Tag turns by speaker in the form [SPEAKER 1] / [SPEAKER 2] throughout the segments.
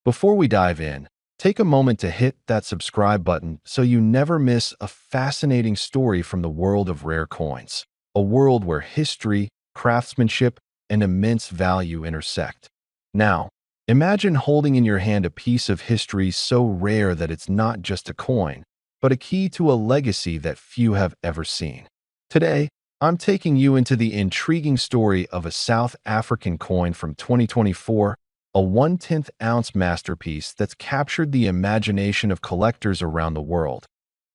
[SPEAKER 1] Before we dive in, take a moment to hit that subscribe button so you never miss a fascinating story from the world of rare coins, a world where history, craftsmanship, and immense value intersect. Now, imagine holding in your hand a piece of history so rare that it's not just a coin, but a key to a legacy that few have ever seen. Today, I'm taking you into the intriguing story of a South African coin from 2024, a 1/10 ounce masterpiece that's captured the imagination of collectors around the world.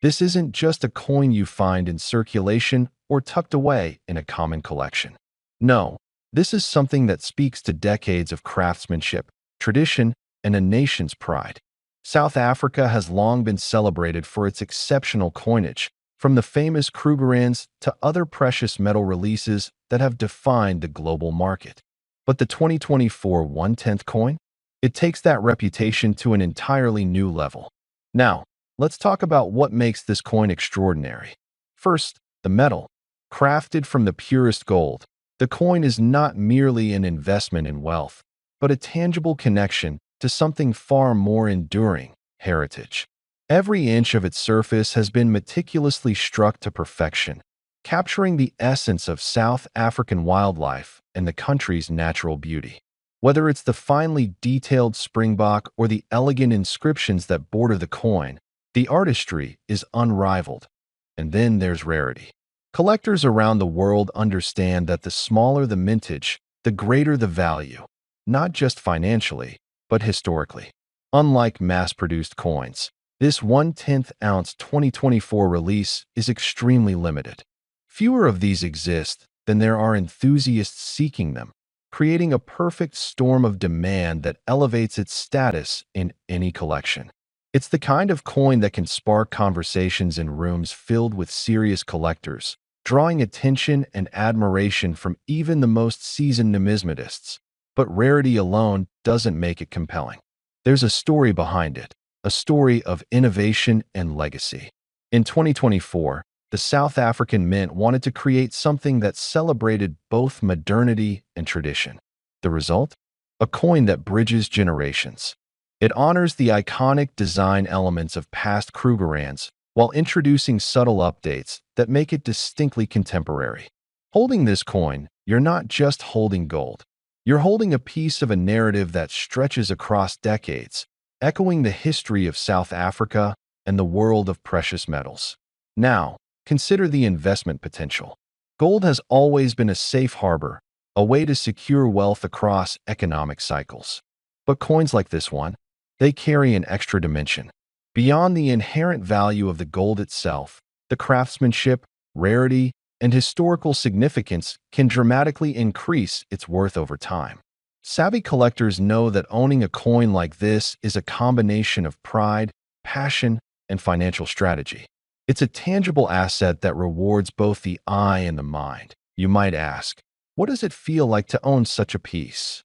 [SPEAKER 1] This isn't just a coin you find in circulation or tucked away in a common collection. No, this is something that speaks to decades of craftsmanship, tradition, and a nation's pride. South Africa has long been celebrated for its exceptional coinage, from the famous Krugerrands to other precious metal releases that have defined the global market. But the 2024 1/10 coin? It takes that reputation to an entirely new level. Now, let's talk about what makes this coin extraordinary. First, the metal. Crafted from the purest gold, the coin is not merely an investment in wealth, but a tangible connection to something far more enduring: heritage. Every inch of its surface has been meticulously struck to perfection, capturing the essence of South African wildlife and the country's natural beauty. Whether it's the finely detailed springbok or the elegant inscriptions that border the coin, the artistry is unrivaled. And then there's rarity. Collectors around the world understand that the smaller the mintage, the greater the value, not just financially, but historically. Unlike mass-produced coins, this 1/10 ounce 2024 release is extremely limited. Fewer of these exist than there are enthusiasts seeking them, creating a perfect storm of demand that elevates its status in any collection. It's the kind of coin that can spark conversations in rooms filled with serious collectors, drawing attention and admiration from even the most seasoned numismatists. But rarity alone doesn't make it compelling. There's a story behind it, a story of innovation and legacy. In 2024, the South African Mint wanted to create something that celebrated both modernity and tradition. The result? A coin that bridges generations. It honors the iconic design elements of past Krugerrands while introducing subtle updates that make it distinctly contemporary. Holding this coin, you're not just holding gold. You're holding a piece of a narrative that stretches across decades, echoing the history of South Africa and the world of precious metals. Now, consider the investment potential. Gold has always been a safe harbor, a way to secure wealth across economic cycles. But coins like this one, they carry an extra dimension. Beyond the inherent value of the gold itself, the craftsmanship, rarity, and historical significance can dramatically increase its worth over time. Savvy collectors know that owning a coin like this is a combination of pride, passion, and financial strategy. It's a tangible asset that rewards both the eye and the mind. You might ask, what does it feel like to own such a piece?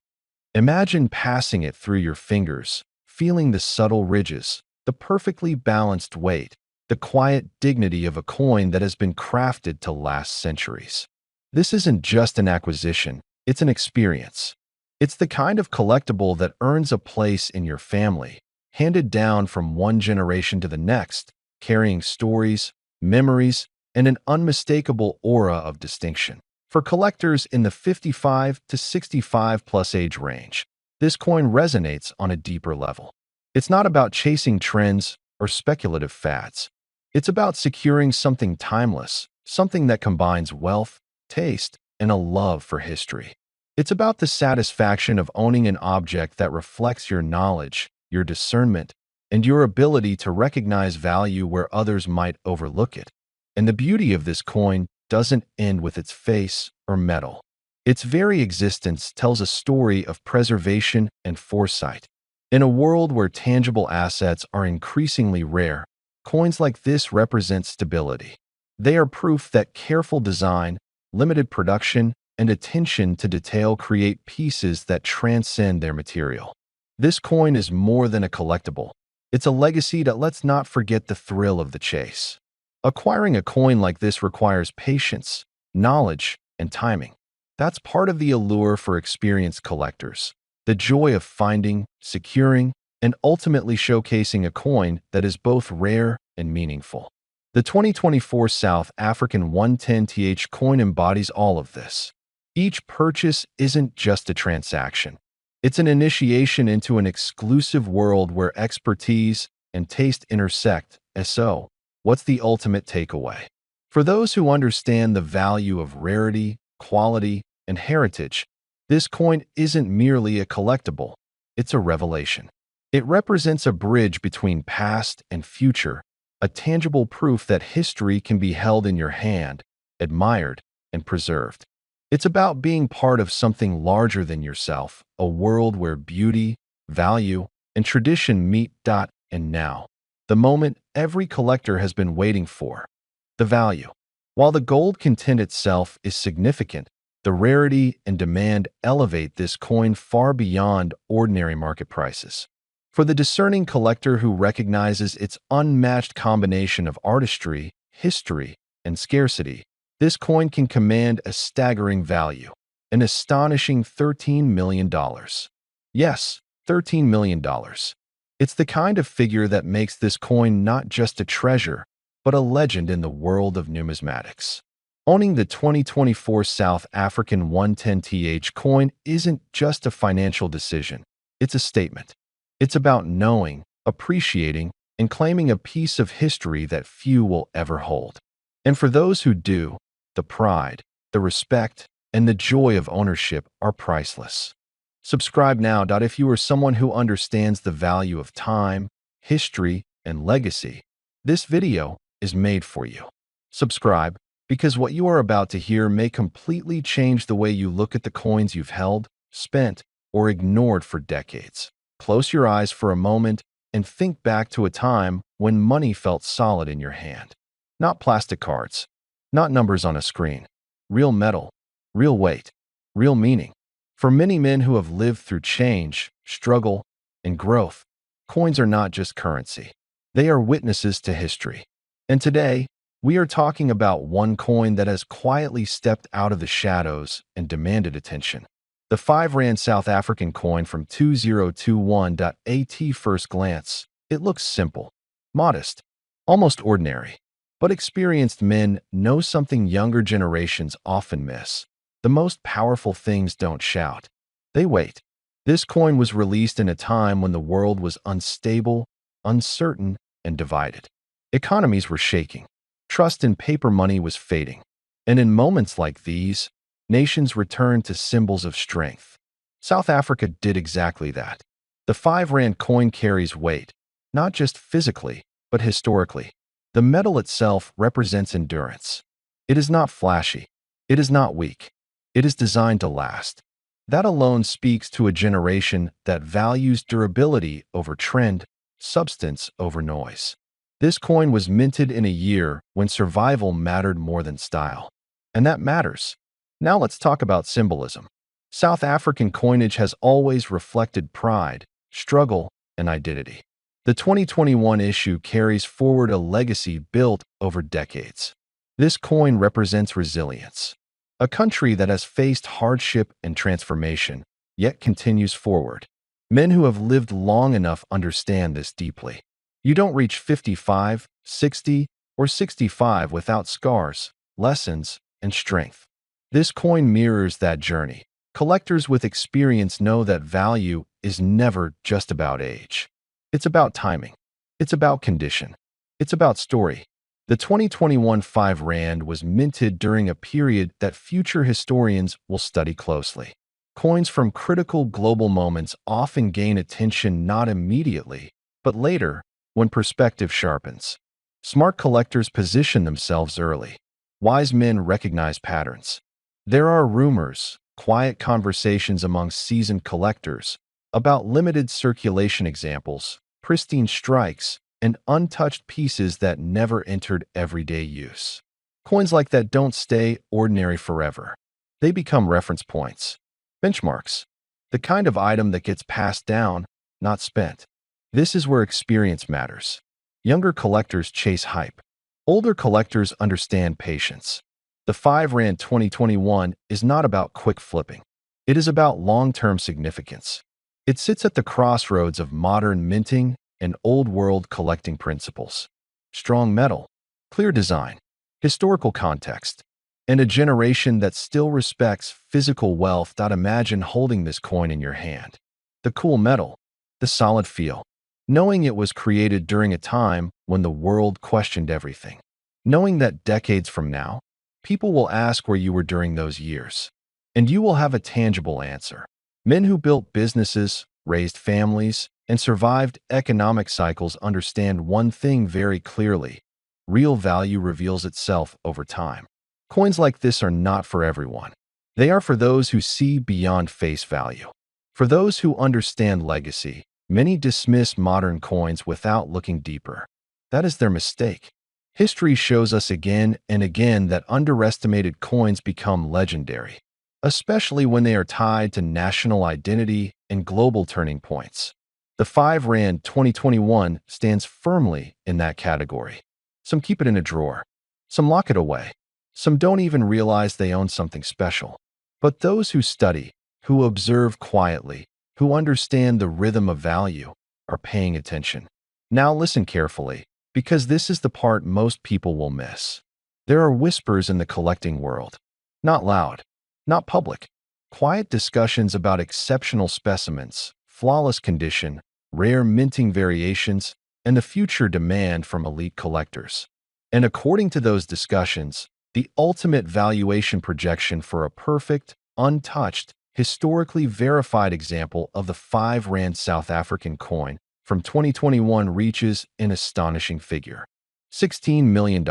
[SPEAKER 1] Imagine passing it through your fingers, feeling the subtle ridges, the perfectly balanced weight, the quiet dignity of a coin that has been crafted to last centuries. This isn't just an acquisition, it's an experience. It's the kind of collectible that earns a place in your family, handed down from one generation to the next, carrying stories, memories, and an unmistakable aura of distinction. For collectors in the 55 to 65 plus age range, this coin resonates on a deeper level. It's not about chasing trends or speculative fads. It's about securing something timeless, something that combines wealth, taste, and a love for history. It's about the satisfaction of owning an object that reflects your knowledge, your discernment, and your ability to recognize value where others might overlook it. And the beauty of this coin doesn't end with its face or metal. Its very existence tells a story of preservation and foresight. In a world where tangible assets are increasingly rare, coins like this represent stability. They are proof that careful design, limited production, and attention to detail create pieces that transcend their material. This coin is more than a collectible. It's a legacy that let's not forget the thrill of the chase. Acquiring a coin like this requires patience, knowledge, and timing. That's part of the allure for experienced collectors. The joy of finding, securing, and ultimately showcasing a coin that is both rare and meaningful. The 2024 South African 110th coin embodies all of this. Each purchase isn't just a transaction. It's an initiation into an exclusive world where expertise and taste intersect. So, what's the ultimate takeaway? For those who understand the value of rarity, quality, and heritage, this coin isn't merely a collectible, it's a revelation. It represents a bridge between past and future, a tangible proof that history can be held in your hand, admired, and preserved. It's about being part of something larger than yourself, a world where beauty, value, and tradition meet. And now, the moment every collector has been waiting for, the value. While the gold content itself is significant, the rarity and demand elevate this coin far beyond ordinary market prices. For the discerning collector who recognizes its unmatched combination of artistry, history, and scarcity, this coin can command a staggering value, an astonishing $13 million. Yes, $13 million. It's the kind of figure that makes this coin not just a treasure, but a legend in the world of numismatics. Owning the 2024 South African 110th coin isn't just a financial decision, it's a statement. It's about knowing, appreciating, and claiming a piece of history that few will ever hold. And for those who do, the pride, the respect, and the joy of ownership are priceless. Subscribe now. If you are someone who understands the value of time, history, and legacy, this video is made for you. Subscribe, because what you are about to hear may completely change the way you look at the coins you've held, spent, or ignored for decades. Close your eyes for a moment and think back to a time when money felt solid in your hand. Not plastic cards, not numbers on a screen. Real metal, real weight, real meaning. For many men who have lived through change, struggle, and growth, coins are not just currency. They are witnesses to history. And today, we are talking about one coin that has quietly stepped out of the shadows and demanded attention. The 5 Rand South African coin from 2021. At first glance, it looks simple, modest, almost ordinary. But experienced men know something younger generations often miss. The most powerful things don't shout. They wait. This coin was released in a time when the world was unstable, uncertain, and divided. Economies were shaking. Trust in paper money was fading. And in moments like these, nations returned to symbols of strength. South Africa did exactly that. The 5 Rand coin carries weight, not just physically, but historically. The metal itself represents endurance. It is not flashy. It is not weak. It is designed to last. That alone speaks to a generation that values durability over trend, substance over noise. This coin was minted in a year when survival mattered more than style. And that matters. Now let's talk about symbolism. South African coinage has always reflected pride, struggle, and identity. The 2021 issue carries forward a legacy built over decades. This coin represents resilience. A country that has faced hardship and transformation, yet continues forward. Men who have lived long enough understand this deeply. You don't reach 55, 60, or 65 without scars, lessons, and strength. This coin mirrors that journey. Collectors with experience know that value is never just about age. It's about timing. It's about condition. It's about story. The 2021 5 Rand was minted during a period that future historians will study closely. Coins from critical global moments often gain attention not immediately, but later, when perspective sharpens. Smart collectors position themselves early. Wise men recognize patterns. There are rumors, quiet conversations among seasoned collectors about limited circulation examples, pristine strikes, and untouched pieces that never entered everyday use. Coins like that don't stay ordinary forever. They become reference points, benchmarks, the kind of item that gets passed down, not spent. This is where experience matters. Younger collectors chase hype. Older collectors understand patience. The 5 Rand 2021 is not about quick flipping. It is about long-term significance. It sits at the crossroads of modern minting and old-world collecting principles. Strong metal, clear design, historical context, and a generation that still respects physical wealth. Imagine holding this coin in your hand. The cool metal, the solid feel, knowing it was created during a time when the world questioned everything. Knowing that decades from now, people will ask where you were during those years. And you will have a tangible answer. Men who built businesses, raised families, and survived economic cycles understand one thing very clearly. Real value reveals itself over time. Coins like this are not for everyone. They are for those who see beyond face value. For those who understand legacy, many dismiss modern coins without looking deeper. That is their mistake. History shows us again and again that underestimated coins become legendary, especially when they are tied to national identity and global turning points. The 5 Rand 2021 stands firmly in that category. Some keep it in a drawer. Some lock it away. Some don't even realize they own something special. But those who study, who observe quietly, who understand the rhythm of value, are paying attention. Now listen carefully, because this is the part most people will miss. There are whispers in the collecting world. Not loud, not public. Quiet discussions about exceptional specimens, flawless condition, rare minting variations, and the future demand from elite collectors. And according to those discussions, the ultimate valuation projection for a perfect, untouched, historically verified example of the 5 Rand South African coin from 2021 reaches an astonishing figure: $16 million.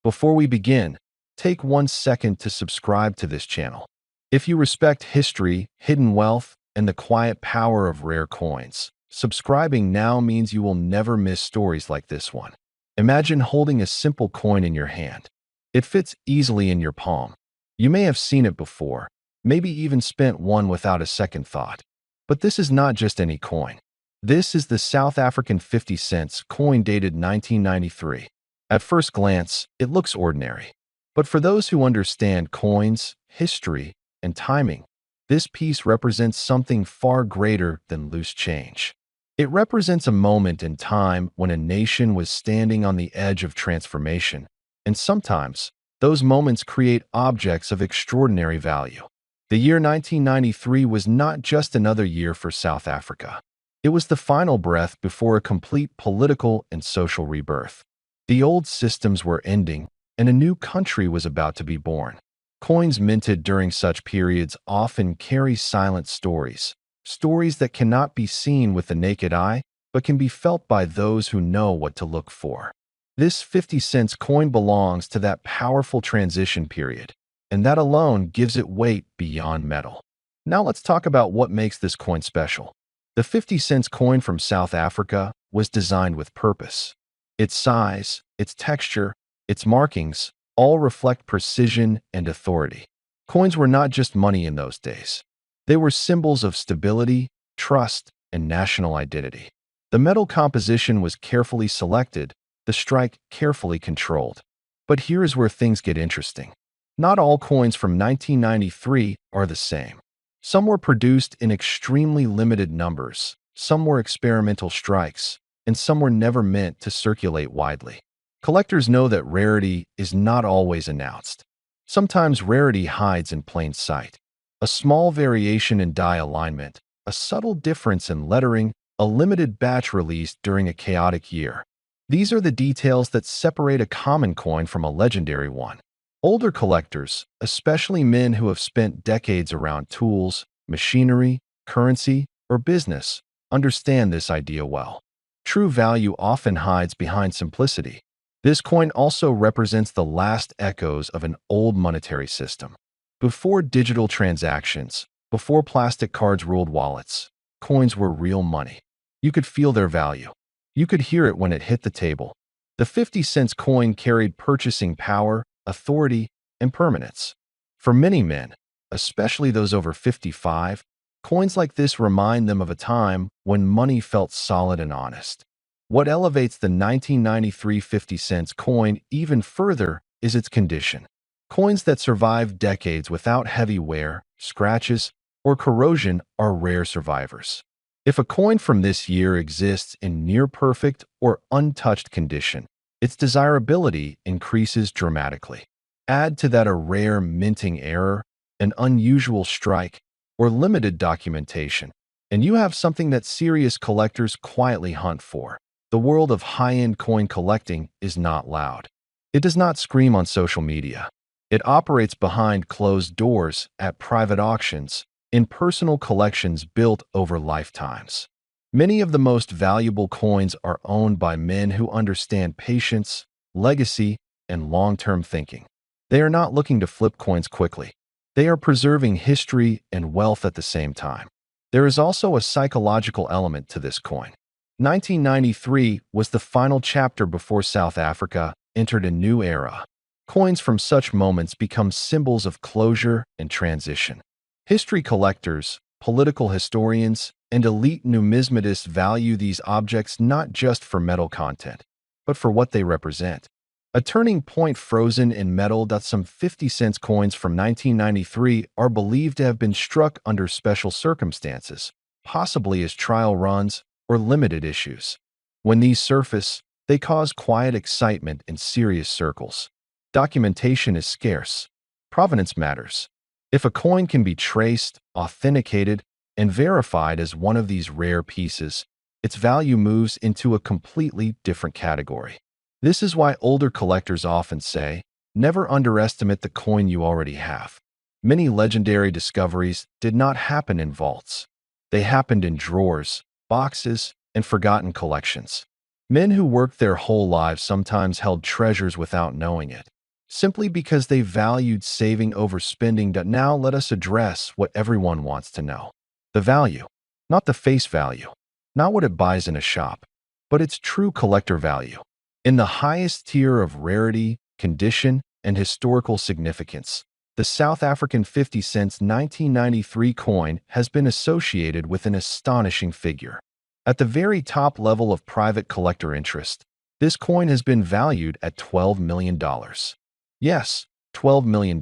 [SPEAKER 1] Before we begin, take 1 second to subscribe to this channel. If you respect history, hidden wealth, and the quiet power of rare coins, subscribing now means you will never miss stories like this one. Imagine holding a simple coin in your hand. It fits easily in your palm. You may have seen it before, maybe even spent one without a second thought. But this is not just any coin. This is the South African 50 cents coin dated 1993. At first glance, it looks ordinary. But for those who understand coins, history, and timing, this piece represents something far greater than loose change. It represents a moment in time when a nation was standing on the edge of transformation, and sometimes those moments create objects of extraordinary value. The year 1993 was not just another year for South Africa. It was the final breath before a complete political and social rebirth. The old systems were ending, and a new country was about to be born. Coins minted during such periods often carry silent stories, stories that cannot be seen with the naked eye, but can be felt by those who know what to look for. This 50 cents coin belongs to that powerful transition period, and that alone gives it weight beyond metal. Now let's talk about what makes this coin special. The 50 cents coin from South Africa was designed with purpose. Its size, its texture, its markings all reflect precision and authority. Coins were not just money in those days. They were symbols of stability, trust, and national identity. The metal composition was carefully selected, the strike carefully controlled. But here is where things get interesting. Not all coins from 1993 are the same. Some were produced in extremely limited numbers, some were experimental strikes, and some were never meant to circulate widely. Collectors know that rarity is not always announced. Sometimes rarity hides in plain sight. A small variation in die alignment, a subtle difference in lettering, a limited batch released during a chaotic year. These are the details that separate a common coin from a legendary one. Older collectors, especially men who have spent decades around tools, machinery, currency, or business, understand this idea well. True value often hides behind simplicity. This coin also represents the last echoes of an old monetary system. Before digital transactions, before plastic cards ruled wallets, coins were real money. You could feel their value. You could hear it when it hit the table. The 50 cents coin carried purchasing power, authority, and permanence. For many men, especially those over 55, coins like this remind them of a time when money felt solid and honest. What elevates the 1993 50 cents coin even further is its condition. Coins that survive decades without heavy wear, scratches, or corrosion are rare survivors. If a coin from this year exists in near-perfect or untouched condition, its desirability increases dramatically. Add to that a rare minting error, an unusual strike, or limited documentation, and you have something that serious collectors quietly hunt for. The world of high-end coin collecting is not loud. It does not scream on social media. It operates behind closed doors at private auctions, in personal collections built over lifetimes. Many of the most valuable coins are owned by men who understand patience, legacy, and long-term thinking. They are not looking to flip coins quickly. They are preserving history and wealth at the same time. There is also a psychological element to this coin. 1993 was the final chapter before South Africa entered a new era. Coins from such moments become symbols of closure and transition. History collectors, political historians, and elite numismatists value these objects not just for metal content, but for what they represent. A turning point frozen in metal. Some 50-cent coins from 1993 are believed to have been struck under special circumstances, possibly as trial runs or limited issues. When these surface, they cause quiet excitement in serious circles. Documentation is scarce. Provenance matters. If a coin can be traced, authenticated, and verified as one of these rare pieces, its value moves into a completely different category. This is why older collectors often say, never underestimate the coin you already have. Many legendary discoveries did not happen in vaults. They happened in drawers, boxes, and forgotten collections. Men who worked their whole lives sometimes held treasures without knowing it, simply because they valued saving over spending. Now let us address what everyone wants to know. The value, not the face value, not what it buys in a shop, but its true collector value. In the highest tier of rarity, condition, and historical significance, the South African 50-cent 1993 coin has been associated with an astonishing figure. At the very top level of private collector interest, this coin has been valued at $12 million. Yes, $12 million.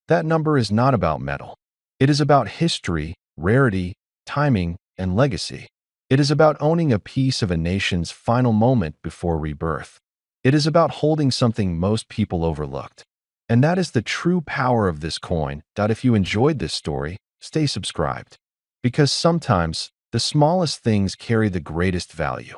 [SPEAKER 1] That number is not about metal. It is about history, rarity, timing, and legacy. It is about owning a piece of a nation's final moment before rebirth. It is about holding something most people overlooked. And that is the true power of this coin. If you enjoyed this story, stay subscribed. Because sometimes, the smallest things carry the greatest value.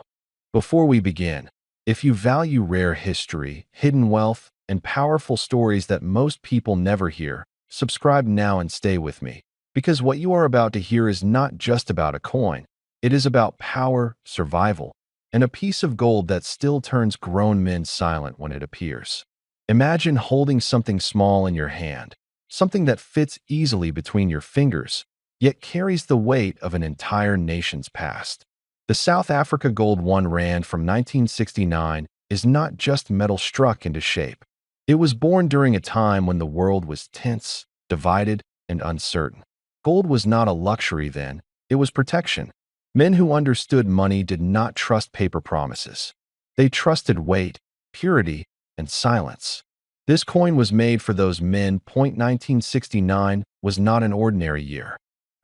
[SPEAKER 1] Before we begin, if you value rare history, hidden wealth, and powerful stories that most people never hear, subscribe now and stay with me. Because what you are about to hear is not just about a coin. It is about power, survival, and a piece of gold that still turns grown men silent when it appears. Imagine holding something small in your hand, something that fits easily between your fingers, yet carries the weight of an entire nation's past. The South Africa Gold 1 Rand from 1969 is not just metal struck into shape. It was born during a time when the world was tense, divided, and uncertain. Gold was not a luxury then, it was protection. Men who understood money did not trust paper promises. They trusted weight, purity, and silence. This coin was made for those men. 1969 was not an ordinary year.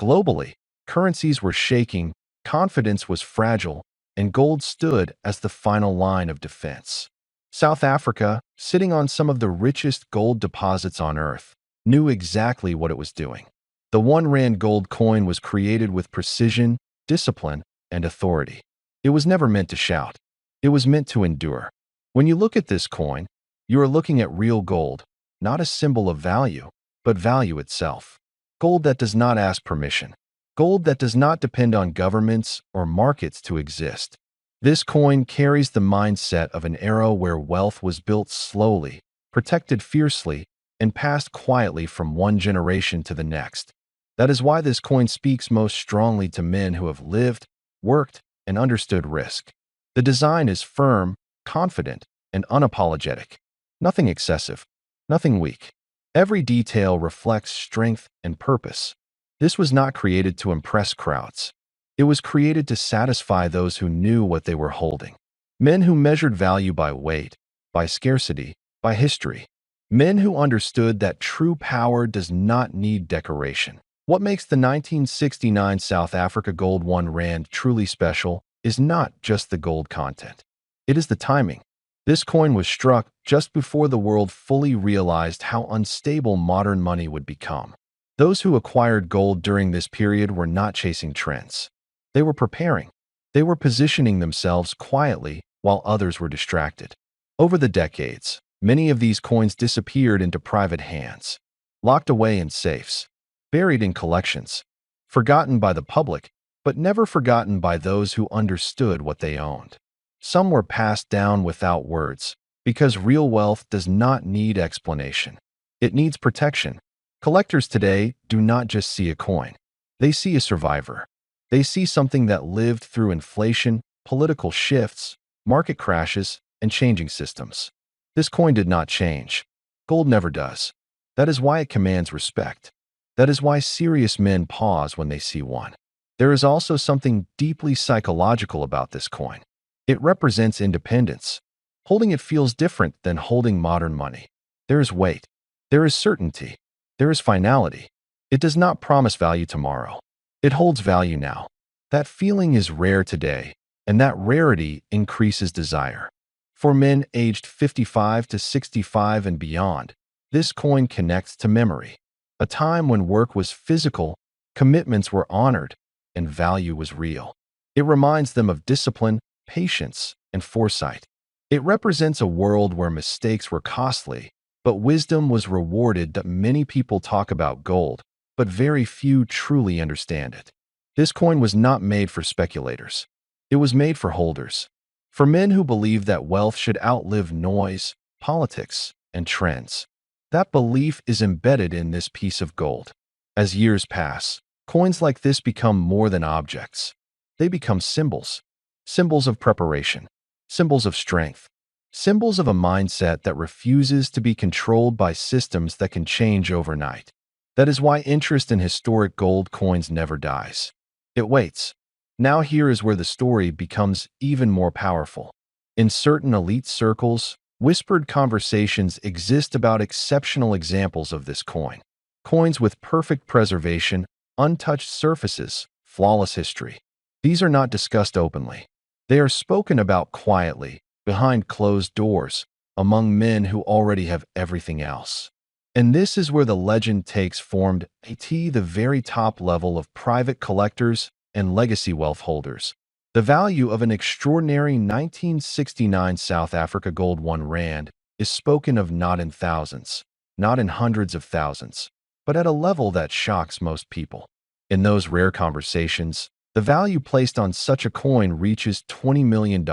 [SPEAKER 1] Globally, currencies were shaking, confidence was fragile, and gold stood as the final line of defense. South Africa, sitting on some of the richest gold deposits on Earth, knew exactly what it was doing. The 1 Rand gold coin was created with precision, discipline, and authority. It was never meant to shout. It was meant to endure. When you look at this coin, you are looking at real gold, not a symbol of value, but value itself. Gold that does not ask permission. Gold that does not depend on governments or markets to exist. This coin carries the mindset of an era where wealth was built slowly, protected fiercely, and passed quietly from one generation to the next. That is why this coin speaks most strongly to men who have lived, worked, and understood risk. The design is firm, confident, and unapologetic. Nothing excessive, nothing weak. Every detail reflects strength and purpose. This was not created to impress crowds. It was created to satisfy those who knew what they were holding. Men who measured value by weight, by scarcity, by history. Men who understood that true power does not need decoration. What makes the 1969 South Africa Gold 1 Rand truly special is not just the gold content. It is the timing. This coin was struck just before the world fully realized how unstable modern money would become. Those who acquired gold during this period were not chasing trends. They were preparing. They were positioning themselves quietly while others were distracted. Over the decades, many of these coins disappeared into private hands, locked away in safes, buried in collections, forgotten by the public, but never forgotten by those who understood what they owned. Some were passed down without words, because real wealth does not need explanation. It needs protection. Collectors today do not just see a coin. They see a survivor. They see something that lived through inflation, political shifts, market crashes, and changing systems. This coin did not change. Gold never does. That is why it commands respect. That is why serious men pause when they see one. There is also something deeply psychological about this coin. It represents independence. Holding it feels different than holding modern money. There is weight. There is certainty. There is finality. It does not promise value tomorrow. It holds value now. That feeling is rare today, and that rarity increases desire. For men aged 55 to 65 and beyond, this coin connects to memory, a time when work was physical, commitments were honored, and value was real. It reminds them of discipline, patience, and foresight. It represents a world where mistakes were costly, but wisdom was rewarded. That many people talk about gold, but very few truly understand it. This coin was not made for speculators. It was made for holders, for men who believe that wealth should outlive noise, politics, and trends. That belief is embedded in this piece of gold. As years pass, coins like this become more than objects. They become symbols. Symbols of preparation, symbols of strength, symbols of a mindset that refuses to be controlled by systems that can change overnight. That is why interest in historic gold coins never dies. It waits. Now here is where the story becomes even more powerful. In certain elite circles, whispered conversations exist about exceptional examples of this coin. Coins with perfect preservation, untouched surfaces, flawless history. These are not discussed openly. They are spoken about quietly, behind closed doors, among men who already have everything else. And this is where the legend takes form at the very top level of private collectors and legacy wealth holders. The value of an extraordinary 1969 South Africa Gold 1 Rand is spoken of not in thousands, not in hundreds of thousands, but at a level that shocks most people. In those rare conversations, the value placed on such a coin reaches $20 million,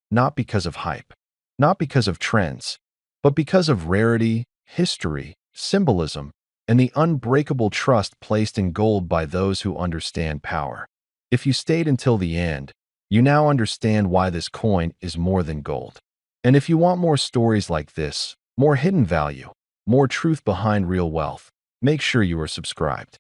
[SPEAKER 1] not because of hype, not because of trends, but because of rarity, history, symbolism, and the unbreakable trust placed in gold by those who understand power. If you stayed until the end, you now understand why this coin is more than gold. And if you want more stories like this, more hidden value, more truth behind real wealth, make sure you are subscribed.